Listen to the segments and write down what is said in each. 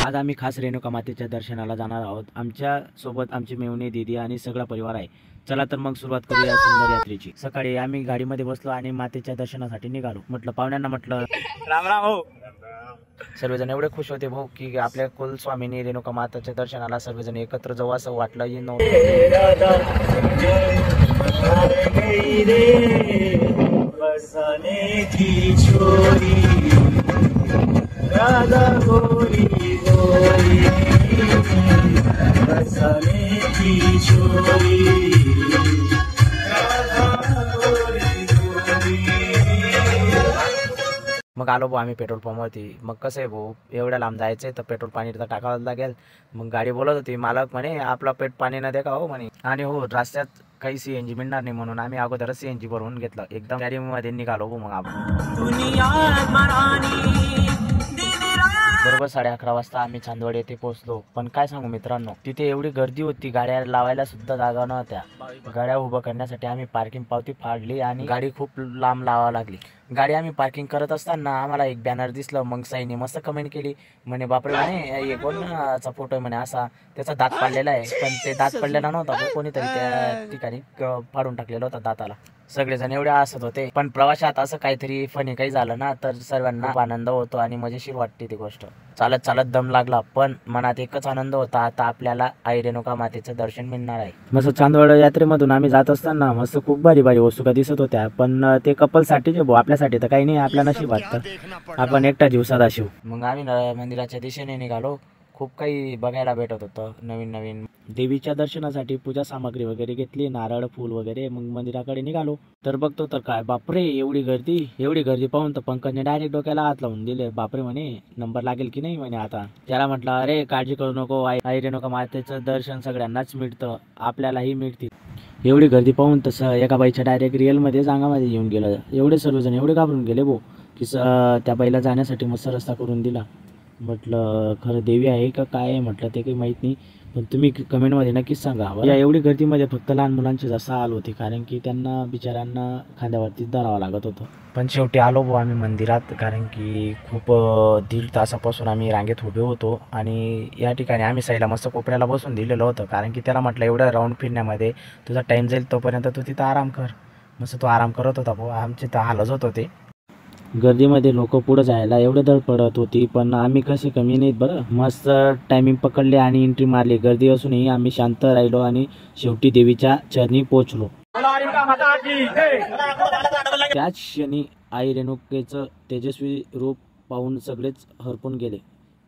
आज आम्ही खास रेणुका मातेच्या दर्शनाला जाणार आहोत। आमच्या सोबत आमची मेवणी दीदी आणि सगळा परिवार आहे। चला तर मग सुरुवात करूया सुंदर यात्रेची। सकाळी आम्ही गाडीमध्ये बसलो आणि मातेच्या दर्शनासाठी निघालो। म्हटलं पाहुण्यांना म्हटलं राम राम हो। सर्वजण एवढे खुश होते भाऊ की आपल्या कुलस्वामिनी रेणुका मातेच्या दर्शनाला सर्वजण एकत्र जाऊ असं वाटलं राधा गोरी गोरी बरसाने की छोरी मग आलो भाऊ आम्ही पेट्रोल पंपवरती। मग कसं आहे भाऊ एवढ्या लांब जायचंय तर पेट्रोल पाणी तर टाकावं लागेल। मग गाडी बोलत होती मालक म्हणे आपला पेट पाणी न दे का हो म्हणे। आणि हो रस्त्यात काही सीएनजी मिळणार नाही म्हणून आम्ही अगोदरच सीएनजी भरून घेतलं। एकदम गाडीमध्ये निघालो मग आपण बरोबर 11:30 वाजता आम्ही चांदवड येथे पोहोचलो। पण काय सांगू मित्रांनो तिथे एवढी गर्दी होती गाड्या लावायला सुद्धा जागा नव्हत्या। गाड्या उभं करण्यासाठी आम्ही पार्किंग पावती फाडली आणि गाडी खूप लांब लावावी लागली। गाडी आम्ही पार्किंग करत असताना आम्हाला एक बॅनर दिसलं। मग साईने मस्त कमेंट केली म्हणे बापरे म्हणे हे कोणाचा फोटो आहे म्हणे असा त्याचा दात पडलेला आहे। पण ते दात पडलेला नव्हता कोणीतरी त्या ठिकाणी फाडून टाकलेला होता दाताला। सगळेजण एवढे हसत होते। पण प्रवासात असं काहीतरी फनी काही झालं ना तर सर्वांना आनंद होतो आणि मजेशीर वाटते ती गोष्ट। चालत चालत दम लागला पण मनात एकच आनंद होता आता आपल्याला आई रेणुका मातेचं दर्शन मिळणार आहे। मस्त चांदवड यात्रेमधून आम्ही जात असताना मस्त खूप भारी भारी वस्तू दिसत होत्या। पण ते कपलसाठी भाऊ आपल्यासाठी तर काही नाही आपल्या नशीब वाटतं आपण एकटा जीव सदाशिव। मग आम्ही मंदिराच्या दिशेने निघालो। खूप काही बघायला भेटत होतं नवीन नवीन। देवीच्या दर्शनासाठी पूजा सामग्री वगैरे घेतली नारळ फूल वगैरे। मग मंदिराकडे निघालो तर बघतो तर काय बापरे एवढी गर्दी पाहून तर पंकजने डायरेक्ट डोक्याला हात लावून दिले। बापरे म्हणे नंबर लागेल की नाही म्हणे आता। त्याला म्हटलं अरे काळजी करू नको आई रेणुका मातेचं दर्शन सगळ्यांनाच मिळतं आपल्यालाही मिळतील। एवढी गर्दी पाहून तसं एका बाईच्या डायरेक्ट रिअलमध्ये अंगामध्ये येऊन गेलं। एवढे सर्वजण एवढे घाबरून गेले भाऊ की त्या बाईला जाण्यासाठी मस्त रस्ता करून दिला। म्हटलं खरं देवी आहे का काय आहे म्हटलं ते काही माहीत नाही पण तुम्ही कमेंटमध्ये नक्कीच सांगा। या एवढी गर्दीमध्ये फक्त लहान मुलांची जास्त हाल होती कारण की त्यांना बिचाऱ्यांना खांद्यावरतीच धरावं लागत होतं। पण शेवटी आलो भाऊ आम्ही मंदिरात कारण की खूप 1.5 तासापासून आम्ही रांगेत उभे होतो। आणि या ठिकाणी आम्ही साईला मस्त कोपऱ्याला बसून दिलेलं होतं कारण की त्याला म्हटलं एवढ्या राऊंड फिरण्यामध्ये तुझा टाईम जाईल तोपर्यंत तू तिथं आराम कर। मस्त तो आराम करत होता भाऊ आमचे तर हालच होत होते। गर्दीमध्ये लोक पुढे जायला एवढे धड पडत होती पण आम्ही कसे कमी नाहीत बरं। मस्त टायमिंग पकडले आणि एंट्री मारली। गर्दी असूनही आम्ही शांत राहिलो आणि शेवटी देवीच्या चरणी पोहोचलो। त्याच क्षणी आई रेणुकेचं तेजस्वी रूप पाहून सगळेच हरपून गेले।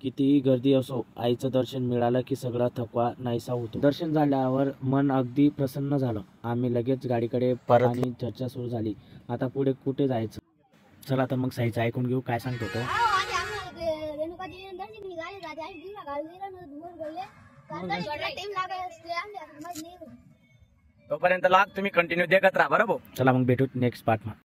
कितीही गर्दी असो आईचं दर्शन मिळालं की सगळा थकवा नाहीसा होतो। दर्शन झाल्यावर मन अगदी प्रसन्न झालं। आम्ही लगेच गाडीकडे परत आणि चर्चा सुरू झाली आता पुढे कुठे जायचं। चला तर मग साईचं ऐकून घेऊ काय सांगतो तो। तोपर्यंत तुम्ही कंटिन्यू देखत राहा बरोबर। चला मग भेटू नेक्स्ट पार्ट मध्ये।